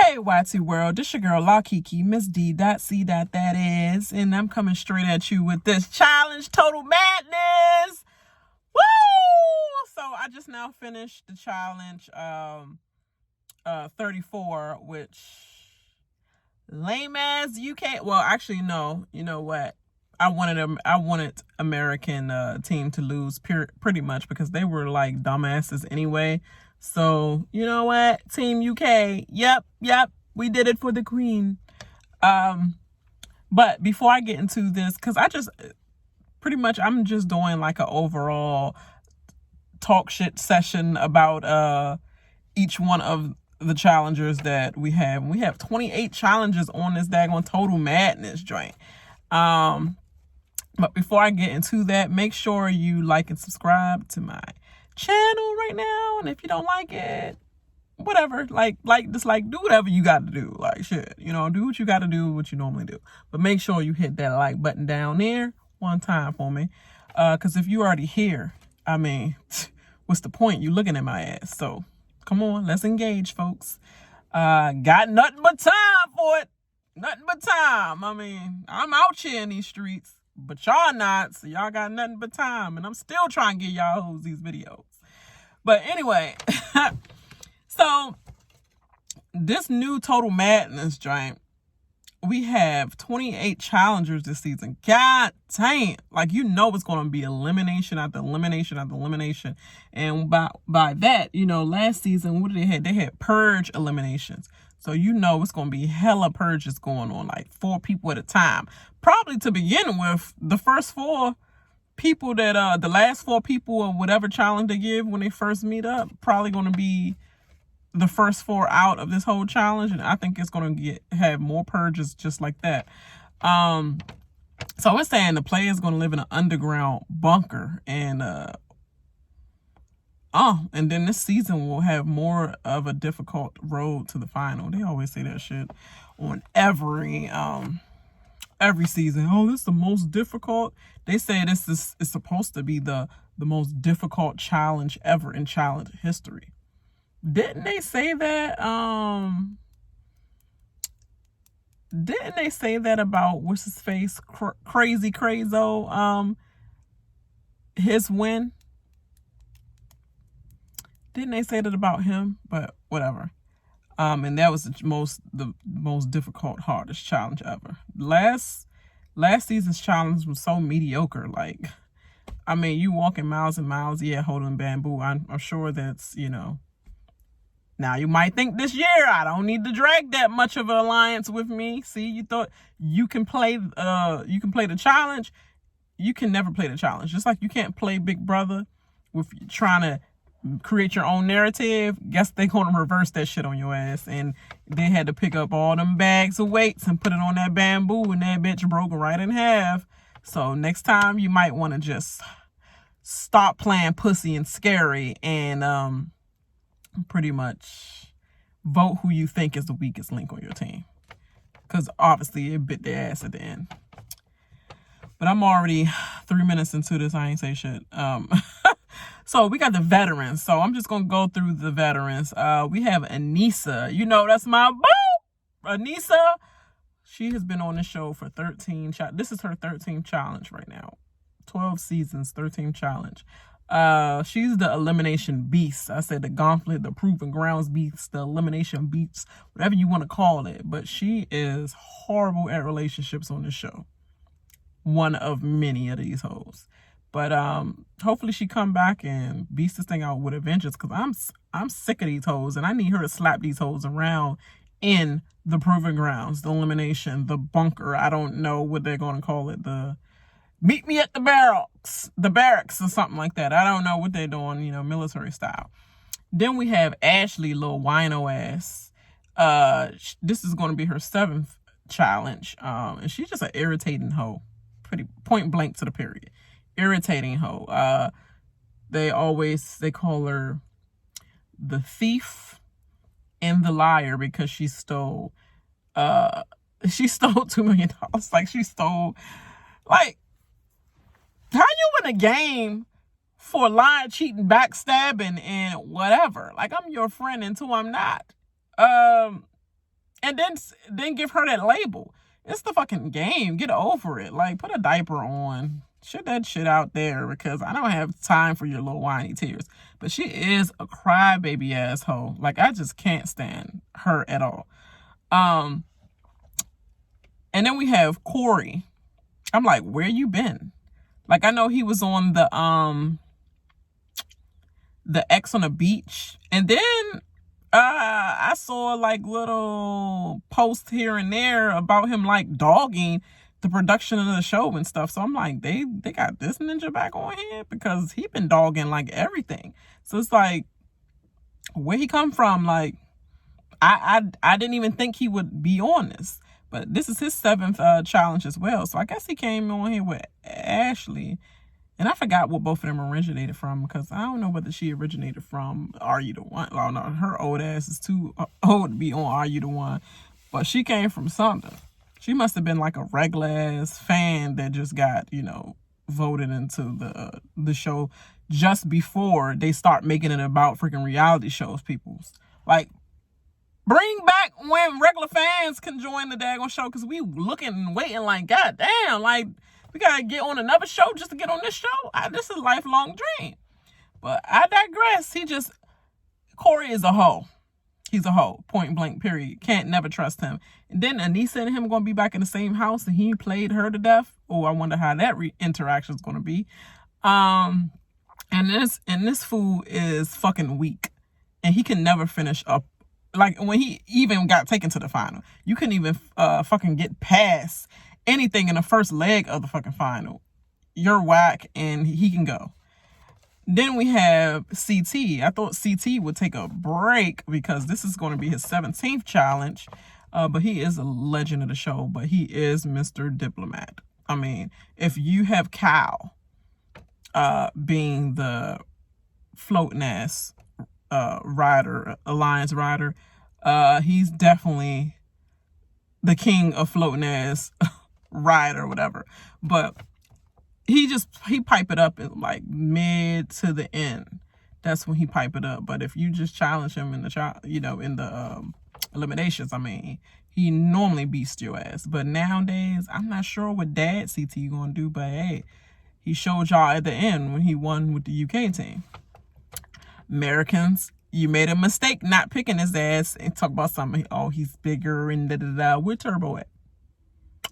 Hey YT World, this your girl La Kiki, Miss D.C. That is, and I'm coming straight at you with this challenge, Total Madness. Woo! So I just now finished the challenge 34, which lame as you can't. Well, actually, no. You know what? I wanted American team to lose pretty much because they were like dumbasses anyway. So you know what, Team UK, yep, we did it for the Queen. But before I get into this, because I'm just doing like an overall talk shit session about each one of the challengers that we have. We have 28 challenges on this daggone Total Madness joint. But before I get into that, make sure you like and subscribe to my channel right now. And if you don't like it, whatever, dislike, do whatever you got to do. Like, shit, do what you got to do, what you normally do. But make sure you hit that like button down there one time for me. Because if you already here, I mean, what's the point? You looking at my ass. So come on, let's engage, folks. Got nothing but time for it. Nothing but time. I mean, I'm out here in these streets, but y'all not, so y'all got nothing but time, and I'm still trying to get y'all hoes these videos. But anyway, so this new Total Madness joint, we have 28 challengers this season. God damn, like it's going to be elimination after elimination after elimination, and by that, last season, what did they have? They had purge eliminations. So it's going to be hella purges going on, like 4 people at a time. Probably to begin with, the first 4 people that, the last 4 people of whatever challenge they give when they first meet up, probably going to be the first 4 out of this whole challenge. And I think it's going to have more purges just like that. So it's saying the player is going to live in an underground bunker. And then this season will have more of a difficult road to the final. They always say that shit on every season. Oh, this is the most difficult. They say this is supposed to be the most difficult challenge ever in challenge history. Didn't they say that? Didn't they say that about what's his face, Crazy Crazo? His win. Didn't they say that about him? But whatever. And that was the most difficult, hardest challenge ever. Last season's challenge was so mediocre. Like, I mean, you walking miles and miles, holding bamboo. I'm sure that's, Now you might think this year I don't need to drag that much of an alliance with me. See, you thought you can play the challenge. You can never play the challenge. Just like you can't play Big Brother with trying to create your own narrative. Guess they're going to reverse that shit on your ass. And they had to pick up all them bags of weights and put it on that bamboo, and that bitch broke right in half. So next time you might want to just stop playing pussy and scary and pretty much vote who you think is the weakest link on your team. Because obviously it bit their ass at the end. But I'm already 3 minutes into this. I ain't say shit. So we got the veterans. So I'm just going to go through the veterans. We have Anissa. That's my boo! Anissa. She has been on the show for 13. This is her 13th challenge right now. 12 seasons, 13th challenge. She's the elimination beast. I said the gauntlet, the proven grounds beast, the elimination beast, whatever you want to call it. But she is horrible at relationships on the show. One of many of these hoes. But hopefully she come back and beast this thing out with a vengeance, because I'm sick of these hoes, and I need her to slap these hoes around in the proving grounds, the elimination, the bunker. I don't know what they're going to call it. The meet me at the barracks or something like that. I don't know what they're doing, military style. Then we have Ashley, little wino ass. This is going to be her 7th challenge. And she's just an irritating hoe. Pretty point blank to the period. Irritating hoe. They call her the thief and the liar because she stole $2 million. Like, she stole, like, how you win a game for lying, cheating, backstabbing, and whatever? Like, I'm your friend until I'm not. and then give her that label. It's the fucking game. Get over it. Like, put a diaper on. Shit that shit out there, because I don't have time for your little whiny tears. But she is a crybaby asshole. Like, I just can't stand her at all. And then we have Corey. I'm like, where you been? Like, I know he was on the X on the beach, and then I saw like little posts here and there about him like dogging the production of the show and stuff. So I'm like, they got this ninja back on here, because he been dogging like everything. So it's like, where he come from? Like, I didn't even think he would be on this, but this is his 7th challenge as well. So I guess he came on here with Ashley. And I forgot what both of them originated from, because I don't know whether she originated from Are You the One? Oh, no, her old ass is too old to be on Are You the One? But she came from something. She must have been like a regular ass fan that just got, voted into the show just before they start making it about freaking reality shows, peoples. Like, bring back when regular fans can join the daggone show, because we looking and waiting like, God damn, like, we gotta get on another show just to get on this show. This is a lifelong dream. But I digress. Corey is a hoe. He's a hoe. Point blank, period. Can't never trust him. And then Anissa and him gonna be back in the same house, and he played her to death. Oh, I wonder how that interaction is gonna be. And this fool is fucking weak, and he can never finish up. Like, when he even got taken to the final, you couldn't even fucking get past anything in the first leg of the fucking final. You're whack, and he can go. Then we have CT. I thought CT would take a break, because this is going to be his 17th challenge. But he is a legend of the show, but he is Mr. Diplomat. I mean, if you have Cal being the floating ass rider, alliance rider, he's definitely the king of floating ass ride or whatever. But he pipe it up in like mid to the end. That's when he pipe it up. But if you just challenge him in the eliminations, I mean, he normally beats your ass. But nowadays, I'm not sure what Dad CT gonna do. But hey, he showed y'all at the end when he won with the UK team. Americans, you made a mistake not picking his ass and talk about something. Oh, he's bigger and da-da-da. Where Turbo at?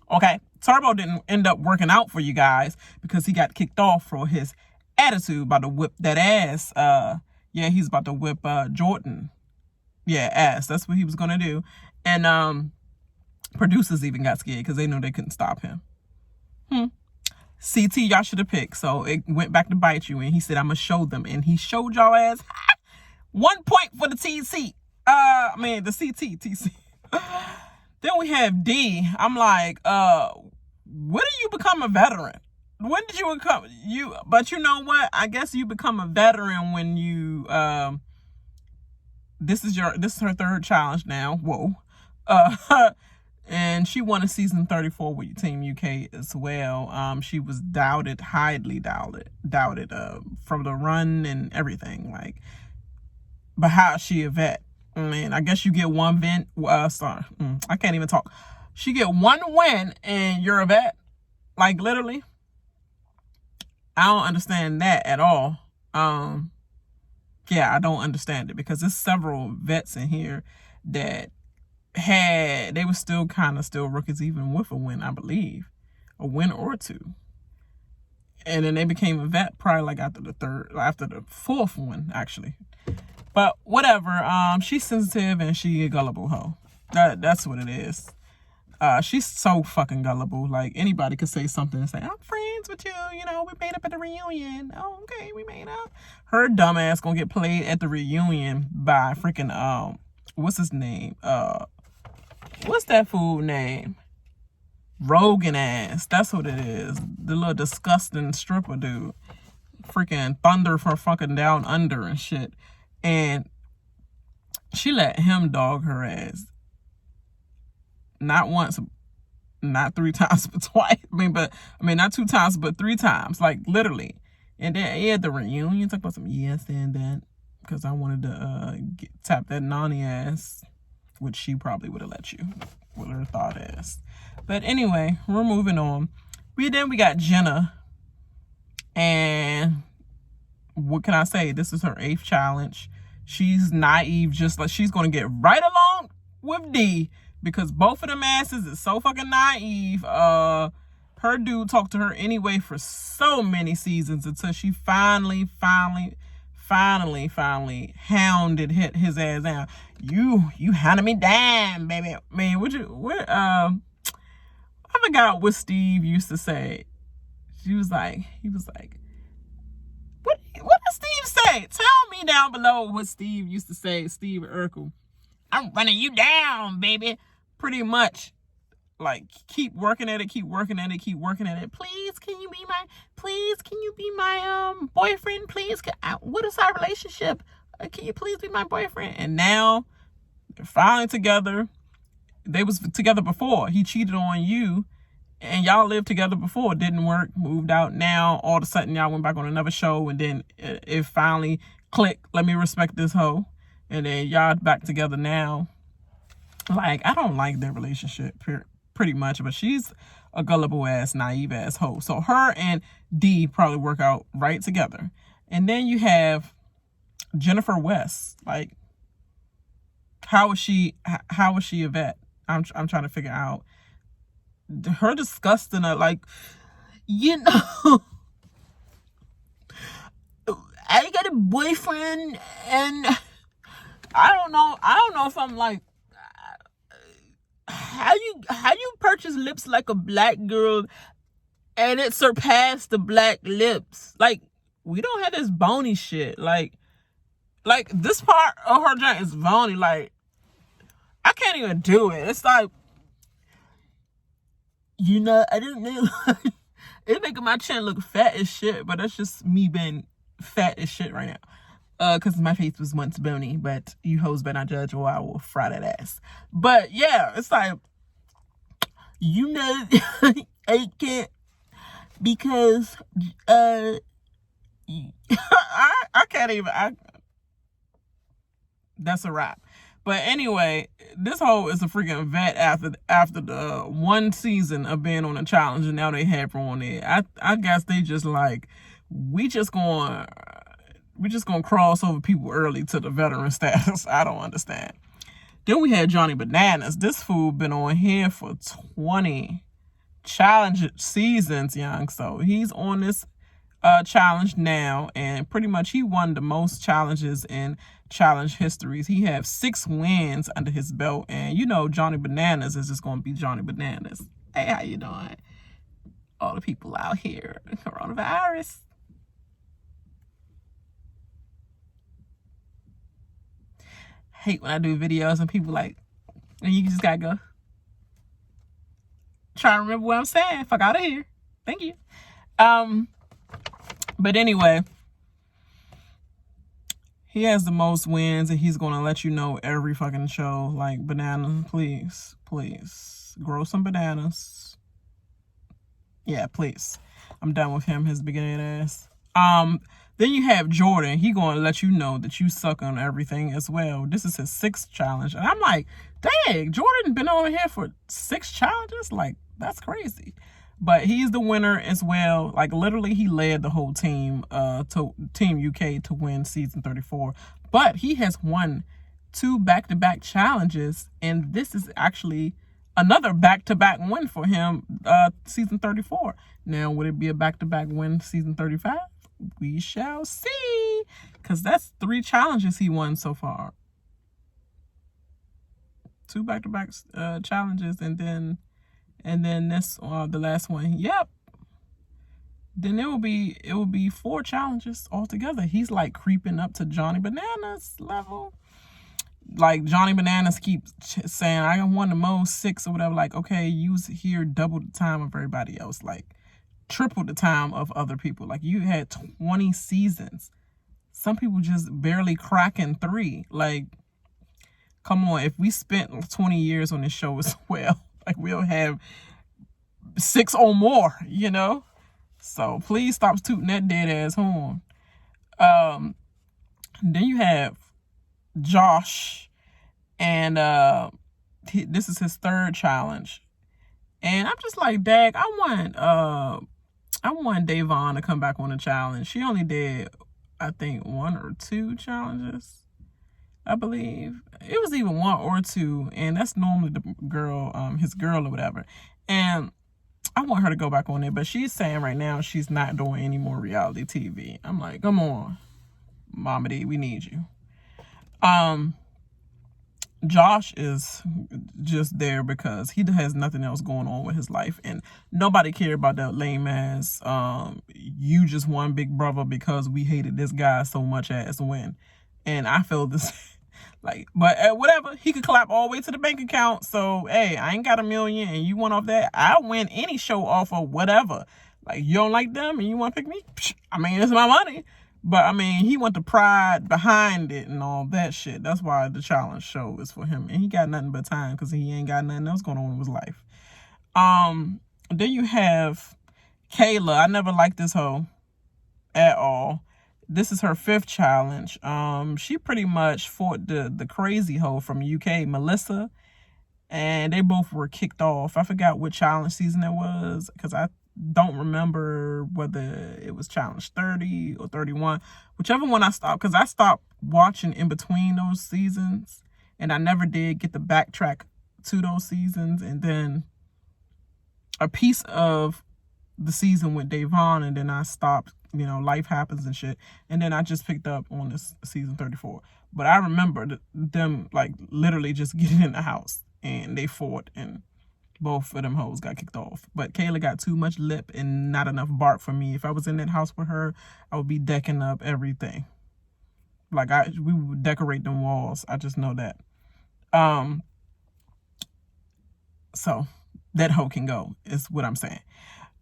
Okay, Turbo didn't end up working out for you guys, because he got kicked off for his attitude, about to whip that ass. He's about to whip Jordan. Yeah, ass. That's what he was gonna do. And producers even got scared, because they knew they couldn't stop him. CT, y'all should have picked. So it went back to bite you, and he said, I'm gonna show them. And he showed y'all ass. 1 point for the TC. The TC. Then we have D. I'm like, when did you become a veteran? When did you become but you know what? I guess you become a veteran when you this is her 3rd challenge now. Whoa. And she won a season 34 with Team UK as well. She was highly doubted from the run and everything. Like, but how is she a vet? Man, I guess you get one win. I can't even talk. She get one win and you're a vet. Like, literally. I don't understand that at all. I don't understand it, because there's several vets in here that they were still rookies even with a win, I believe. A win or two. And then they became a vet probably like after the 4th one, actually. But whatever. She's sensitive and she a gullible hoe. That's what it is. She's so fucking gullible. Like, anybody could say something and say, I'm friends with you. We made up at the reunion. Oh, okay, we made up. Her dumb ass gonna get played at the reunion by freaking, what's his name? What's that fool name? Rogan ass. That's what it is. The little disgusting stripper dude. Freaking Thunder from fucking Down Under and shit. And she let him dog her ass. Not once, not 3 times, but twice. Not 2 times, but 3 times. Like, literally. And then at the reunion, talk about some yes and that. Because I wanted to tap that Nani ass. which she probably would have let you, what her thought is. But anyway, we're moving on. We got Jenna, and what can I say? This is her 8th challenge. She's naive, just like she's gonna get right along with D, because both of them asses is so fucking naive. Her dude talked to her anyway for so many seasons until she finally hounded his ass down. You hounded me down, baby. Man, I forgot what Steve used to say. He was like, what does Steve say? Tell me down below what Steve used to say, Steve Urkel. I'm running you down, baby. Pretty much. Like, keep working at it. Please, can you be my boyfriend? Please, what is our relationship? Can you please be my boyfriend? And now they're finally together. They was together before. He cheated on you, and y'all lived together before. It didn't work. Moved out. Now all of a sudden y'all went back on another show, and then it finally clicked. Let me respect this hoe, and then y'all back together now. Like, I don't like their relationship. Pretty much, but she's a gullible ass, naive ass hoe. So her and D probably work out right together. And then you have Jennifer West. Like, how is she a vet? I'm trying to figure out her disgusting. Like, you know, I got a boyfriend, and I don't know if I'm like, how you purchase lips like a black girl and it surpassed the black lips? Like, we don't have this bony shit. Like this part of her joint is bony. Like, I can't even do it. It's like, you know, I don't know. It's making my chin look fat as shit, but that's just me being fat as shit right now. Because my face was once bony, but you hoes better not judge, or I will fry that ass. But yeah, it's like, you know, I can't, because I can't even. That's a wrap. But anyway, this hoe is a freaking vet after the one season of being on a challenge, and now they have her on there. I guess they just like, we just gonna cross over people early to the veteran status. I don't understand. Then we had Johnny Bananas. This fool been on here for 20 challenge seasons, young. So he's on this challenge now, and pretty much he won the most challenges in challenge histories. He has 6 wins under his belt, and you know Johnny Bananas is just gonna be Johnny Bananas. Hey, how you doing? All the people out here, coronavirus. Hate when I do videos and people like, and you just gotta go. Try to remember what I'm saying. Fuck out of here. Thank you. But anyway, he has the most wins, and he's gonna let you know every fucking show. Like, banana, please grow some bananas. Yeah, please. I'm done with him, his beginning ass. Then you have Jordan. He gonna let you know that you suck on everything as well. This is his 6th challenge. And I'm like, dang, Jordan been over here for 6 challenges? Like, that's crazy. But he's the winner as well. Like, literally, he led the whole team, to Team UK, to win season 34. But he has won 2 back-to-back challenges, and this is actually another back-to-back win for him, season 34. Now, would it be a back-to-back win season 35? We shall see, because that's 3 challenges he won so far. 2 back-to-back challenges, and then this the last one. Yep. Then it will be 4 challenges altogether. He's like creeping up to Johnny Bananas level. Like, Johnny Bananas keeps saying, I won the most, 6 or whatever. Like, okay, you was here double the time of everybody else. Like, triple the time of other people. Like, you had 20 seasons. Some people just barely cracking 3. Like, come on. If we spent 20 years on this show as well, like, we'll have 6 or more, you know? So please stop tooting that dead ass horn. Then you have Josh And this is his third challenge. And I'm just like, Dag, I want Davon to come back on the challenge. She only did, I think, 1 or 2 challenges, I believe. It was even 1 or 2, and that's normally the girl, his girl or whatever. And I want her to go back on there, but she's saying right now she's not doing any more reality TV. I'm like, come on, Mama D, we need you. Josh is just there because he has nothing else going on with his life, and nobody cared about that lame ass you just won Big Brother because we hated this guy so much ass win. And I feel this like, but whatever, he could clap all the way to the bank account. So hey, I ain't got $1 million and you won off that. I'll win any show off of whatever. Like, you don't like them and you want to pick me? I mean, it's my money. But I mean, he want the pride behind it and all that shit. That's why the challenge show is for him. And he got nothing but time because he ain't got nothing else going on in his life. Then you have Kayla. I never liked this hoe at all. This is her 5th challenge. She pretty much fought the crazy hoe from UK, Melissa. And they both were kicked off. I forgot what challenge season it was because I don't remember whether it was challenge 30 or 31, whichever one I stopped, because I stopped watching in between those seasons and I never did get the backtrack to those seasons. And then a piece of the season with Davon, and then I stopped, life happens and shit, and then I just picked up on this season 34. But I remember them like literally just getting in the house and they fought and both of them hoes got kicked off. But Kayla got too much lip and not enough bark for me. If I was in that house with her, I would be decking up everything. Like, we would decorate them walls. I just know that. So that hoe can go, is what I'm saying.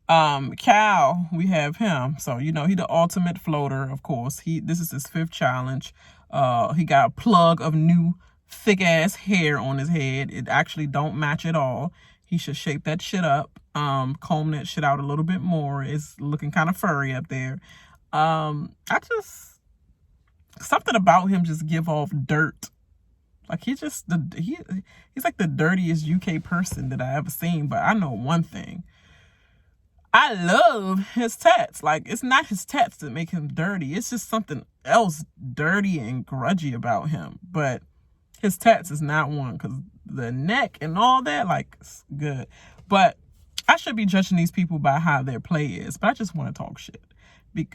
Cal, we have him. So, he the ultimate floater, of course. This is his 5th challenge. He got a plug of new thick ass hair on his head. It actually don't match at all. He should shape that shit up, comb that shit out a little bit more. It's looking kind of furry up there. Something about him just give off dirt. Like, he's like the dirtiest UK person that I ever seen. But I know one thing. I love his tats. Like, it's not his tats that make him dirty. It's just something else dirty and grudgy about him. But his tats is not one, because the neck and all that, like, it's good. But I should be judging these people by how their play is. But I just want to talk shit.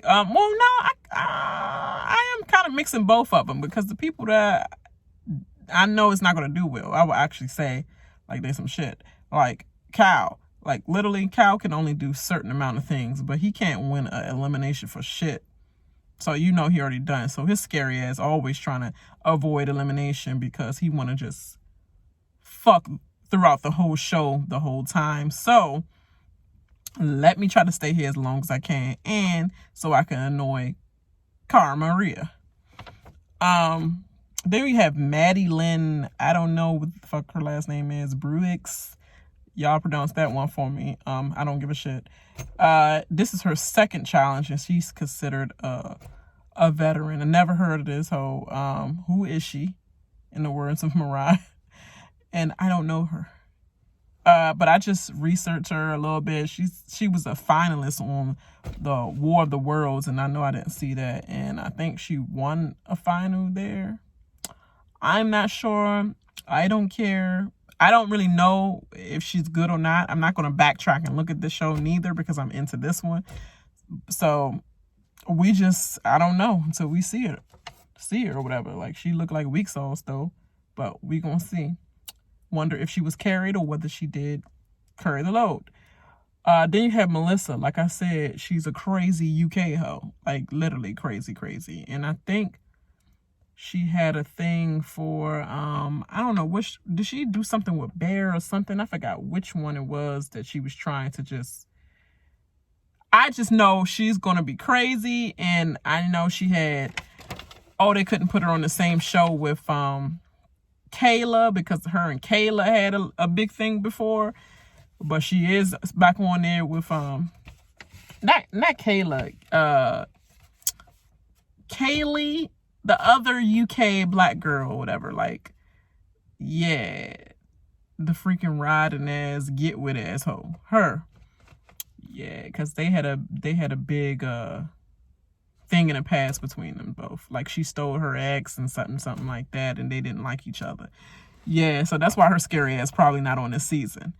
I am kind of mixing both of them, because the people that I know it's not going to do well, I will actually say, like, there's some shit. Like, Cal. Like, literally, Cal can only do certain amount of things, but he can't win an elimination for shit. So he already done. So his scary ass always trying to avoid elimination because he want to just fuck throughout the whole show the whole time. So let me try to stay here as long as I can, and so I can annoy Cara Maria. Then we have Maddie Lynn. I don't know what the fuck her last name is. Bruix. Y'all pronounce that one for me. I don't give a shit. This is her 2nd challenge, and she's considered a veteran. I never heard of this hoe. Who is she? In the words of Mariah. And I don't know her. But I just researched her a little bit. She was a finalist on the War of the Worlds, and I know I didn't see that. And I think she won a final there. I'm not sure. I don't care. I don't really know if she's good or not. I'm not going to backtrack and look at this show neither, because I'm into this one. So I don't know until we see her or whatever. Like, she looked like weak sauce though, but we going to see. Wonder if she was carried or whether she did carry the load. Then you have Melissa. Like I said, she's a crazy UK hoe. Like, literally crazy. And I think she had a thing for, I don't know, did she do something with Bear or something? I forgot which one it was that she was trying to I just know she's going to be crazy. And I know she had, they couldn't put her on the same show with Kayla, because her and Kayla had a big thing before. But she is back on there with, not Kayla, Kaylee, the other UK black girl or whatever. Like, Yeah, the freaking riding ass, get with asshole. Her. Yeah, because they had a big thing in the past between them both. Like she stole her ex and something like that, and they didn't like each other. Yeah, so that's why her scary ass probably not on this season.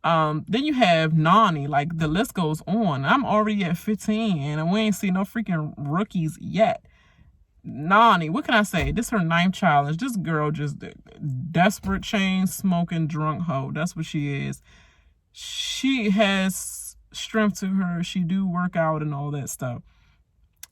Then you have Nani. Like the list goes on. I'm already at 15, and we ain't seen no freaking rookies yet. Nani, what can I say? This is her 9th challenge. This girl just desperate, chain smoking, drunk hoe. That's what she is. She has strength to her. She do work out and all that stuff.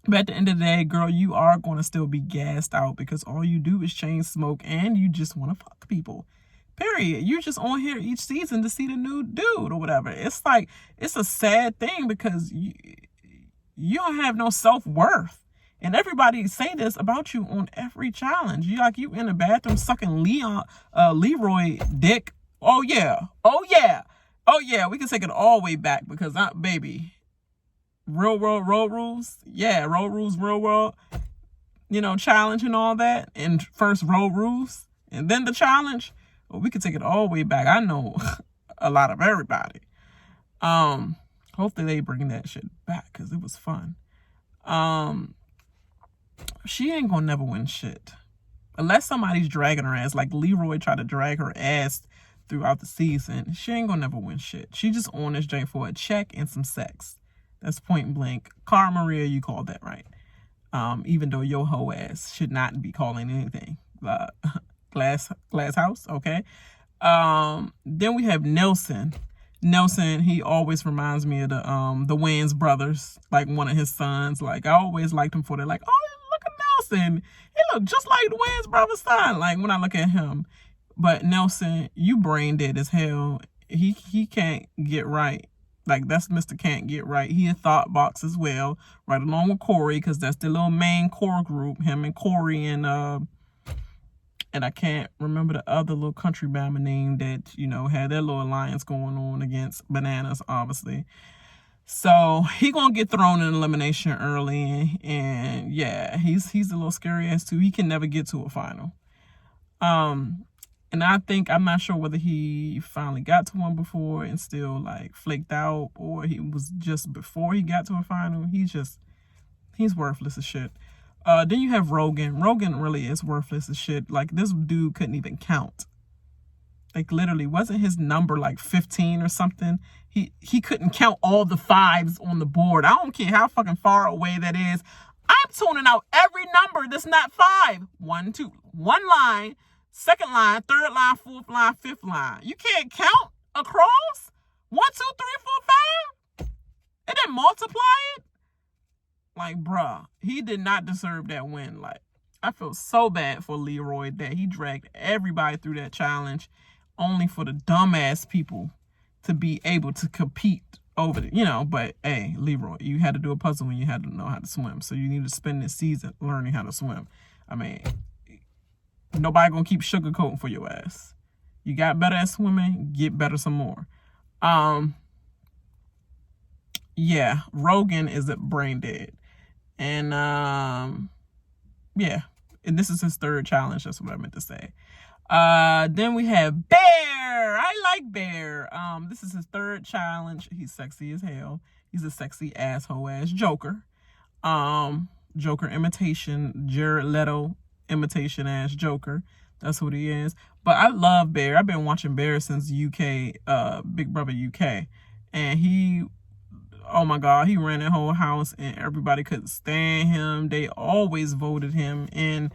But at the end of the day, girl, you are going to still be gassed out because all you do is chain smoke and you just want to fuck people. Period. You're just on here each season to see the new dude or whatever. It's like, it's a sad thing because you don't have no self-worth. And everybody say this about you on every challenge. You like, you in the bathroom sucking Leroy dick. Oh yeah. Oh yeah. Oh yeah. We can take it all the way back because baby, real world road rules. Yeah, road rules, real world, challenge and all that. And first road rules and then the challenge. Well, we could take it all the way back. I know a lot of everybody. Hopefully they bring that shit back because it was fun. She ain't gonna never win shit. Unless somebody's dragging her ass, like Leroy tried to drag her ass throughout the season. She ain't gonna never win shit. She just on this joint for a check and some sex. That's point blank. Cara Maria, you called that right. Even though your hoe ass should not be calling anything. Glass house, okay. Then we have Nelson. Nelson, he always reminds me of the Wayans brothers, like one of his sons. Like I always liked him for that. Like, oh, look at Nelson. He look just like the Wayans brothers' son. Like when I look at him. But Nelson, you brain dead as hell. He can't get right. Like that's Mr. Can't Get Right. He a thought box as well, right along with Corey, because that's the little main core group. Him and Corey and I can't remember the other little country bama name that, had their little alliance going on against Bananas, obviously. So he gonna get thrown in elimination early, and yeah, he's a little scary ass too. He can never get to a final. And I'm not sure whether he finally got to one before and still like flaked out, or he was just before he got to a final. He's worthless as shit. Then you have Rogan. Rogan really is worthless as shit. Like this dude couldn't even count. Like literally, wasn't his number like 15 or something? He couldn't count all the 5s on the board. I don't care how fucking far away that is. I'm tuning out every number that's not 5. 1, 2, 1 line, 2nd line, 3rd line, 4th line, 5th line. You can't count across 1, 2, 3, 4, 5, and then multiply it. Like, bruh, he did not deserve that win. Like, I feel so bad for Leroy that he dragged everybody through that challenge only for the dumbass people to be able to compete over it, but hey, Leroy, you had to do a puzzle and you had to know how to swim. So you need to spend this season learning how to swim. I mean, nobody gonna keep sugarcoating for your ass. You got better at swimming, get better some more. Yeah, Rogan is brain dead. And yeah, and this is his 3rd challenge. That's what I meant to say. Then we have Bear. I like Bear. This is his 3rd challenge. He's sexy as hell. He's a sexy asshole ass Joker. Joker imitation, Jared Leto imitation ass Joker. That's what he is. But I love Bear. I've been watching Bear since UK, Big Brother UK, and oh my God, he ran that whole house and everybody couldn't stand him. They always voted him in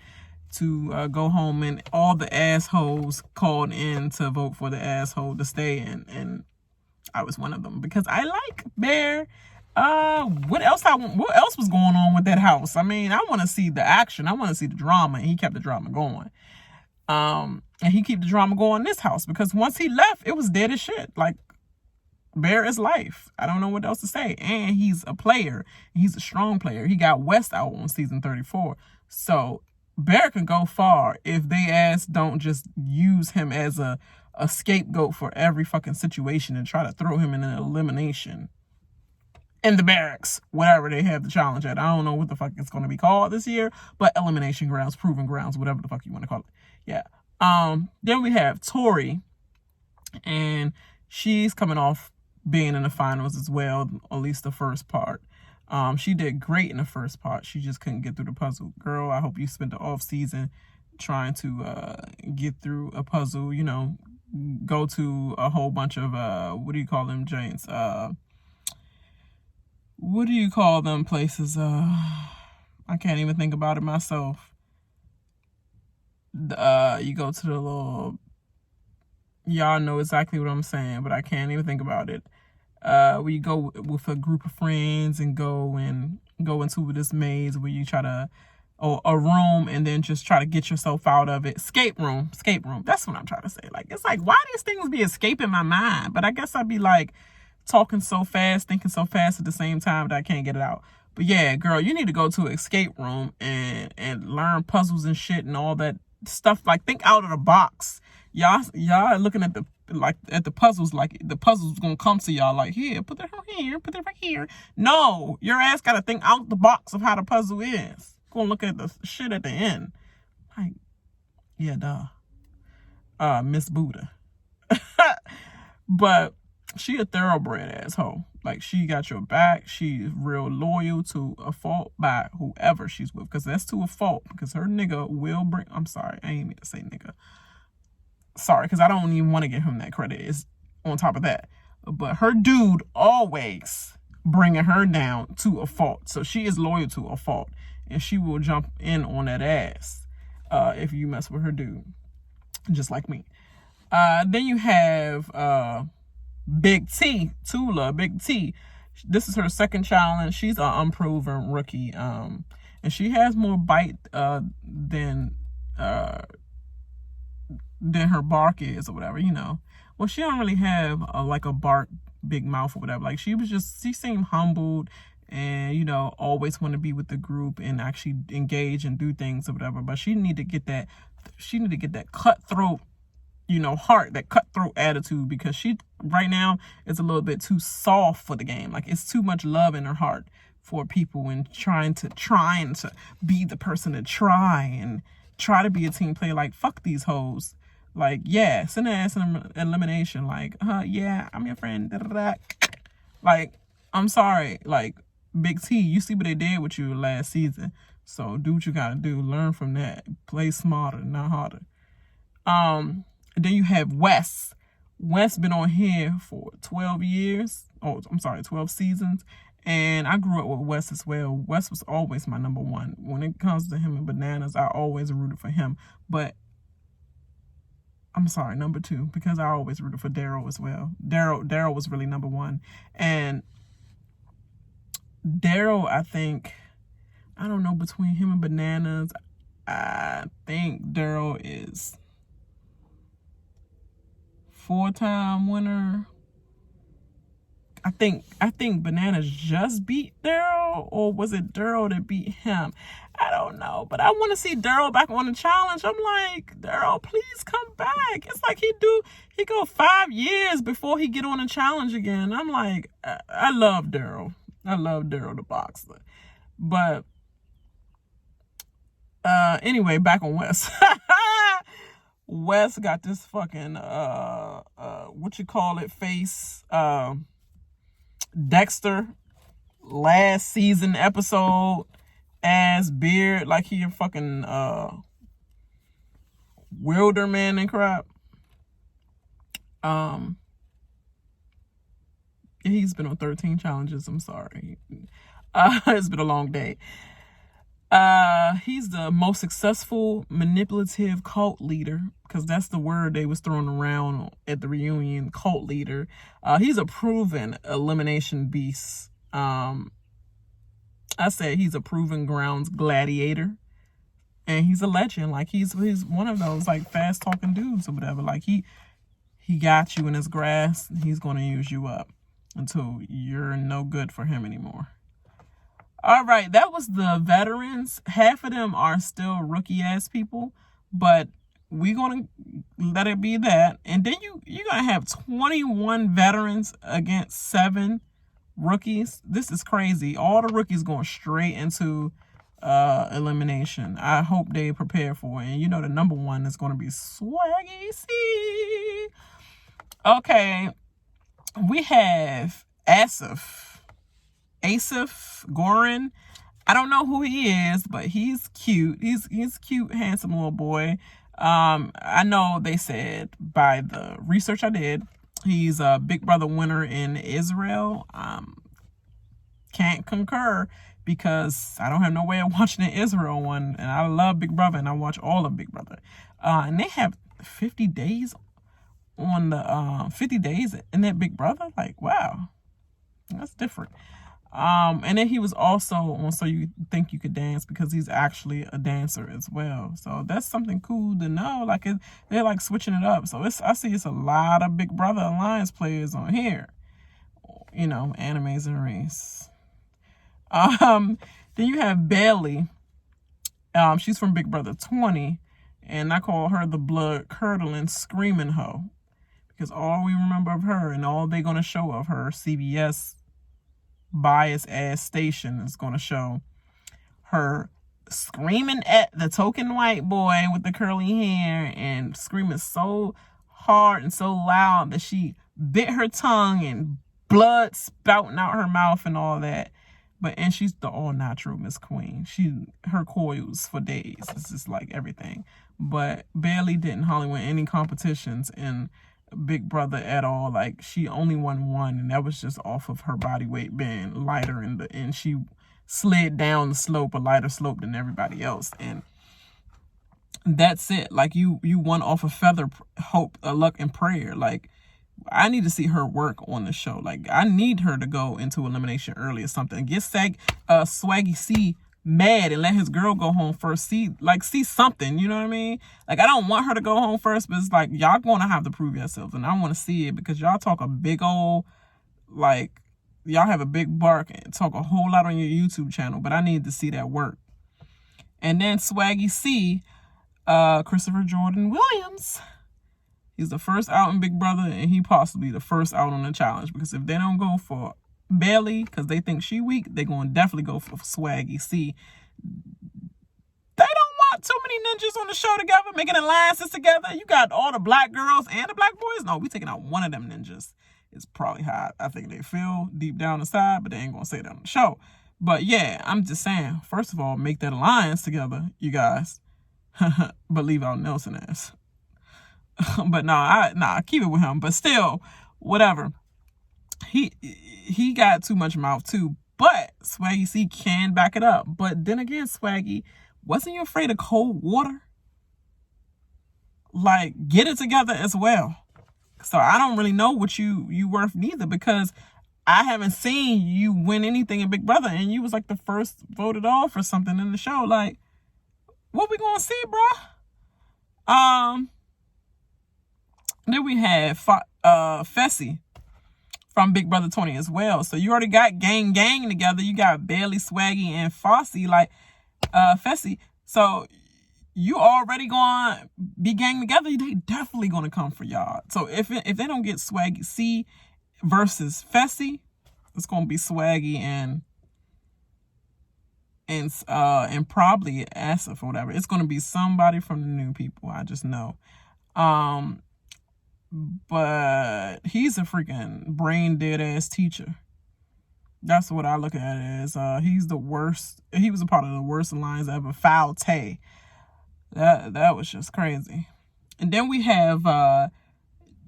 to go home, and all the assholes called in to vote for the asshole to stay in, and I was one of them because I like Bear. What else was going on with that house? I mean, I want to see the action. I want to see the drama, and he kept the drama going. And he kept the drama going in this house because once he left, it was dead as shit. Like, Bear is life. I don't know what else to say. And he's a player. He's a strong player. He got West out on season 34. So Bear can go far if they don't just use him as a scapegoat for every fucking situation and try to throw him in an elimination in the barracks, whatever they have the challenge at. I don't know what the fuck it's going to be called this year, but elimination grounds, proving grounds, whatever the fuck you want to call it. Yeah. Then we have Tori, and she's coming off being in the finals as well, at least the first part. She did great in the first part. She just couldn't get through the puzzle. Girl, I hope you spent the off season trying to get through a puzzle, you know, go to a whole bunch of what do you call them, James? What do you call them places? I can't even think about it myself. You go to the little, y'all know exactly what I'm saying, but I can't even think about it. Where you go with a group of friends and go into this maze where you try to, or a room, and then just try to get yourself out of it. Escape room. That's what I'm trying to say. Like, it's like, why these things be escaping my mind? But I guess I'd be like talking so fast, thinking so fast at the same time that I can't get it out. But yeah, girl, you need to go to an escape room and learn puzzles and shit and all that stuff. Like, think out of the box. Y'all looking at the puzzles, like the puzzles gonna come to y'all like, here, put that here, put that right here. No, your ass gotta think out the box of how the puzzle is. Go look at the shit at the end. Like, yeah, duh. Miss Buddha. But she a thoroughbred asshole. Like, she got your back. She's real loyal to a fault by whoever she's with. Because that's to a fault. Because her nigga will bring... I'm sorry. I ain't mean to say nigga. Sorry, because I don't even want to give him that credit. It's on top of that. But her dude always bringing her down to a fault. So she is loyal to a fault. And she will jump in on that ass if you mess with her dude. Just like me. Then you have Big T, Tula, Big T. This is her second challenge. She's an unproven rookie. And she has more bite than her bark is or whatever, you know. Well, she don't really have like a bark, big mouth or whatever. Like, she seemed humbled and, you know, always want to be with the group and actually engage and do things or whatever. But she need to get that cutthroat, you know, heart, that cutthroat attitude, because she right now is a little bit too soft for the game. Like, it's too much love in her heart for people and trying to be the person to try to be a team player. Like, fuck these hoes. Like, yeah, send her ass in elimination. Like, yeah, I'm your friend. Da, da, da. Like, I'm sorry. Like, Big T, you see what they did with you last season. So do what you gotta do. Learn from that. Play smarter, not harder. Then you have Wes. Wes been on here for 12 years. Oh, I'm sorry, 12 seasons. And I grew up with Wes as well. Wes was always my number one. When it comes to him and Bananas, I always rooted for him. But I'm sorry, number two, because I always rooted for Daryl as well. Daryl was really number one. And Daryl, I think, I don't know, between him and Bananas, I think Daryl is 4-time winner. I think Bananas just beat Daryl, or was it Daryl that beat him? I don't know, but I want to see Daryl back on the challenge. I'm like, Daryl, please come back. It's like he go 5 years before he get on a challenge again. I'm like, I love Daryl. I love Daryl the boxer. But anyway, back on Wes. Wes got this fucking what you call it face, Dexter last season episode ass beard, like he a fucking Wilderman and crap. He's been on 13 challenges. I'm sorry. It's been a long day. He's the most successful manipulative cult leader, because that's the word they was throwing around at the reunion, cult leader. He's a proven elimination beast. I said he's a proven grounds gladiator, and he's a legend. Like, he's one of those like fast talking dudes or whatever. Like, he got you in his grasp. He's gonna use you up until you're no good for him anymore. All right, that was the veterans. Half of them are still rookie-ass people, but we're going to let it be that. And then you're going to have 21 veterans against 7 rookies. This is crazy. All the rookies going straight into elimination. I hope they prepare for it. And you know the number one is going to be Swaggy C. Okay, we have Asif Gorin. I don't know who he is, but he's cute. He's cute, handsome little boy. I know they said by the research I did, he's a Big Brother winner in Israel. Can't concur because I don't have no way of watching the Israel one, and I love Big Brother and I watch all of Big Brother. And they have 50 days on the 50 days in that Big Brother. Like, wow, that's different. And then he was also on So You Think You Could Dance because he's actually a dancer as well. So that's something cool to know. Like they're like switching it up. So I see it's a lot of Big Brother Alliance players on here. You know, Animes Race. Then you have Bailey. She's from Big Brother 20, and I call her the blood curdling screaming hoe because all we remember of her and all they're gonna show of her CBS bias ass station is gonna show her screaming at the token white boy with the curly hair and screaming so hard and so loud that she bit her tongue and blood spouting out her mouth and all that. And she's the all natural Miss Queen. Her coils for days. It's just like everything. But Bailey didn't hardly win any competitions in Big Brother at all. Like she only won one, and that was just off of her body weight being lighter and she slid down the slope, a lighter slope than everybody else. And that's it. Like you won off of feather, hope, luck, and prayer. Like I need to see her work on the show. Like I need her to go into elimination early or something. Get Swaggy C mad and let his girl go home first. See something, you know what I mean? Like I don't want her to go home first, but it's like y'all gonna have to prove yourselves, and I want to see it because y'all talk a big old, like y'all have a big bark and talk a whole lot on your YouTube channel, but I need to see that work. And then Swaggy C, Christopher Jordan Williams. He's the first out in Big Brother, and he possibly the first out on the challenge. Because if they don't go for Bailey, because they think she weak, they're going to definitely go for Swaggy C. They don't want too many ninjas on the show together, making alliances together. You got all the black girls and the black boys. No, we taking out one of them ninjas. It's probably hot. I think they feel deep down inside, but they ain't going to say that on the show. But yeah, I'm just saying, first of all, make that alliance together, you guys. But leave out Nelson ass. But nah, keep it with him. But still, whatever. He got too much mouth too. But Swaggy C can back it up. But then again, Swaggy, wasn't you afraid of cold water? Like, get it together as well. So I don't really know what you worth neither, because I haven't seen you win anything in Big Brother, and you was like the first voted off or something in the show. Like, what we gonna see, bro? Then we have Fessy from Big Brother 20 as well. So you already got gang together. You got Bailey, Swaggy, and Fossey, like Fessy. So you already gonna be gang together. They definitely gonna come for y'all. So if they don't get Swaggy C versus Fessy, it's gonna be Swaggy and probably Asif or whatever. It's gonna be somebody from the new people. I just know. But he's a freaking brain dead ass teacher. That's what I look at it as. He's the worst. He was a part of the worst alliance ever. Foul Tay. That was just crazy. And then we have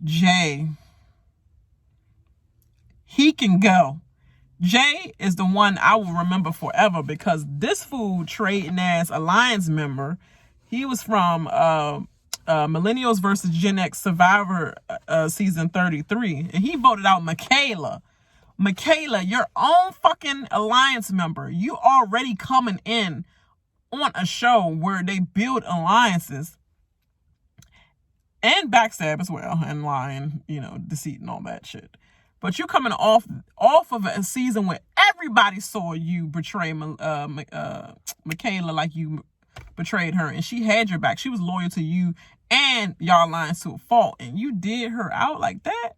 Jay. He can go. Jay is the one I will remember forever, because this fool trading ass alliance member. He was from Millennials versus Gen X Survivor season 33, and he voted out Michaela. Michaela, your own fucking alliance member. You already coming in on a show where they build alliances and backstab as well, and lying, deceit and all that shit. But you coming off of a season where everybody saw you betray Michaela like you betrayed her, and she had your back. She was loyal to you and y'all alliance to a fault, and you did her out like that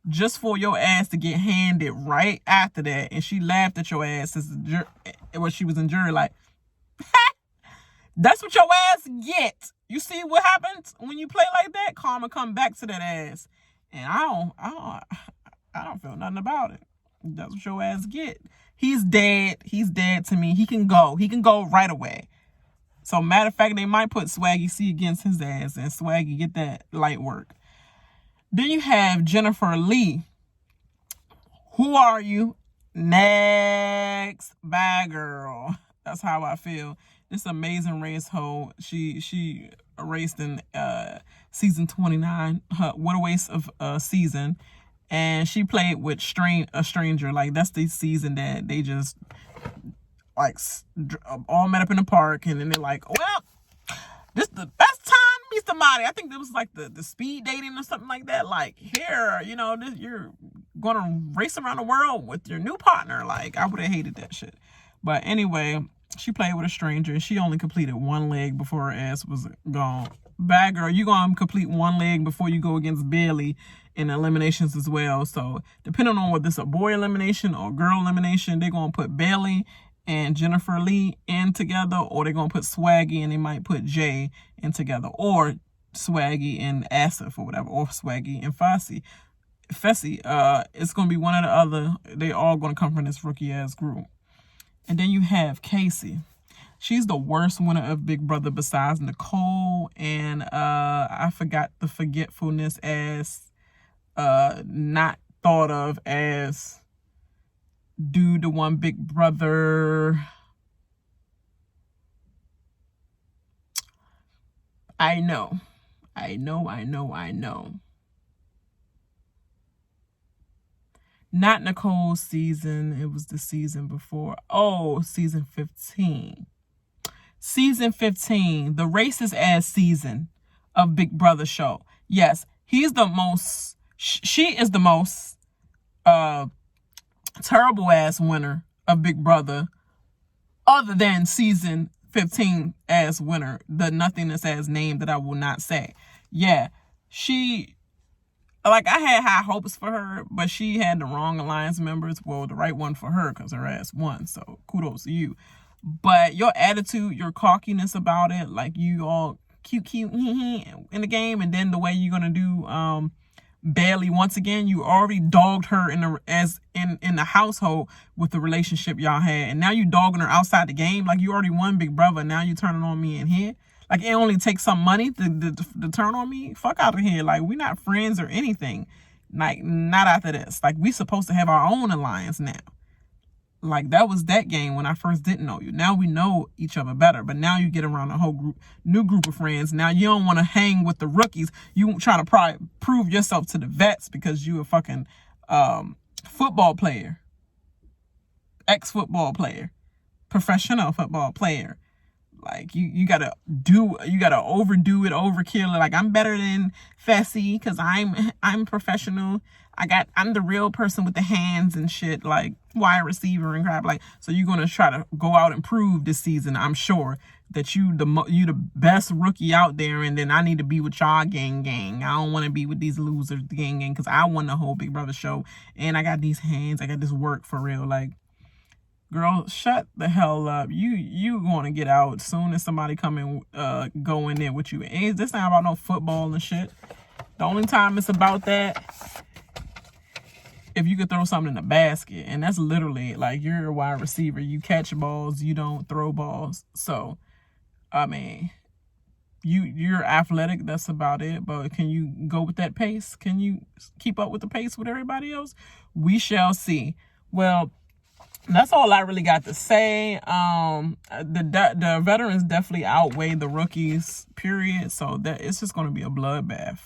just for your ass to get handed right after that. And she laughed at your ass when she was in jury, like, That's what your ass get. You see what happens when you play like that? Karma come back to that ass. And I don't feel nothing about it. That's what your ass get. He's dead. He's dead to me. He can go. He can go right away. So matter of fact, they might put Swaggy C against his ass and Swaggy get that light work. Then you have Jennifer Lee. Who are you? Next. Bye, girl. That's how I feel. This amazing race hoe. She raced in season 29. What a waste of season. And she played with a stranger. Like, that's the season that they just like all met up in the park, and then they're like, well, this is the best time to meet somebody. I think it was like the speed dating or something like that. Like, here, you're gonna race around the world with your new partner. Like, I would have hated that shit. But anyway, she played with a stranger, and she only completed one leg before her ass was gone. Bad girl, you gonna complete one leg before you go against Bailey in eliminations as well. So depending on whether it's a boy elimination or girl elimination, they're gonna put Bailey and Jennifer Lee in together, or they're gonna put Swaggy and they might put Jay in together, or Swaggy and Asif or whatever, or Swaggy and Fessy. It's gonna be one or the other. They all gonna come from this rookie ass group. And then you have Casey. She's the worst winner of Big Brother besides Nicole, and I forgot the forgetfulness as not thought of as dude, the one Big Brother. I know. Not Nicole's season. It was the season before. Oh, season 15. Season 15, the racist ass season of Big Brother show. Yes, he's the most, she is the most terrible ass winner of Big Brother, other than season 15 as winner, the nothingness as name that I will not say. Yeah, she, like, I had high hopes for her, but she had the wrong alliance members. Well, the right one for her, because her ass won, so kudos to you. But your attitude, your cockiness about it, like you all cute in the game, and then the way you're gonna do Bailey once again, you already dogged her in the household with the relationship y'all had, and now you dogging her outside the game. Like, you already won Big Brother, now you turning on me in here. Like, it only takes some money to turn on me. Fuck out of here. Like, we not friends or anything. Like, not after this. Like, we supposed to have our own alliance now. Like, that was that game when I first didn't know you. Now we know each other better. But now you get around a whole new group of friends. Now you don't want to hang with the rookies. You trying to prove yourself to the vets because you a fucking football player. Ex-football player. Professional football player. Like, you gotta overdo it, overkill it. Like, I'm better than Fessy because I'm professional. I'm the real person with the hands and shit, like wide receiver and crap. Like, so you're gonna try to go out and prove this season, I'm sure, that you the best rookie out there, and then I need to be with y'all gang. I don't want to be with these losers gang because I won the whole Big Brother show, and I got these hands, I got this work for real. Like, girl, shut the hell up. You going to get out soon as somebody come and go in there with you. And this not about no football and shit. The only time it's about that, if you could throw something in the basket, and that's literally, like, you're a wide receiver. You catch balls, you don't throw balls. So, I mean, you're athletic, that's about it. But can you go with that pace? Can you keep up with the pace with everybody else? We shall see. Well, that's all I really got to say. The veterans definitely outweigh the rookies, period. So that it's just going to be a bloodbath.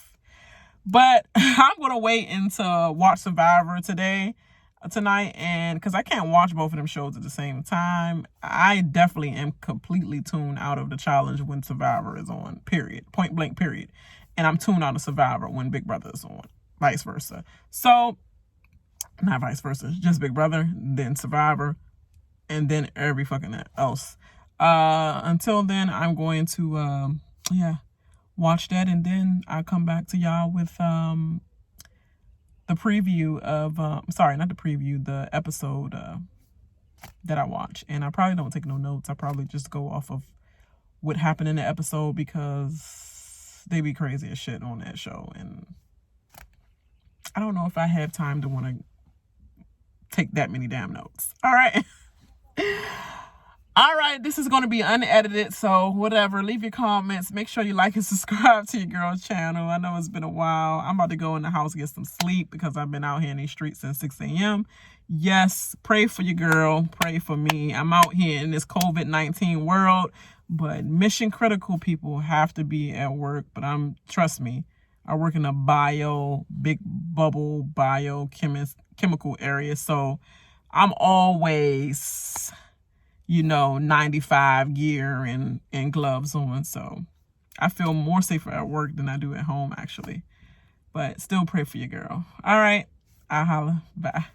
But I'm going to wait until watch Survivor tonight, and because I can't watch both of them shows at the same time. I definitely am completely tuned out of the challenge when Survivor is on, period. Point blank, period. And I'm tuned out of Survivor when Big Brother is on, vice versa. So, not vice versa, just Big Brother, then Survivor, and then every fucking else. Until then, I'm going to, watch that, and then I'll come back to y'all with the preview of, the episode that I watch. And I probably don't take no notes. I probably just go off of what happened in the episode, because they be crazy as shit on that show, and I don't know if I have time to want to take that many damn notes. All right. All right, this is going to be unedited, so whatever. Leave your comments. Make sure you like and subscribe to your girl's channel. I know it's been a while. I'm about to go in the house, get some sleep, because I've been out here in these streets since 6 a.m. Yes, pray for your girl. Pray for me. I'm out here in this COVID-19 world, but mission critical people have to be at work. But trust me, I work in a big bubble biochemical area, so I'm always, 95 gear and gloves on. So I feel more safer at work than I do at home, actually. But still pray for your girl. All right. I'll holla. Bye.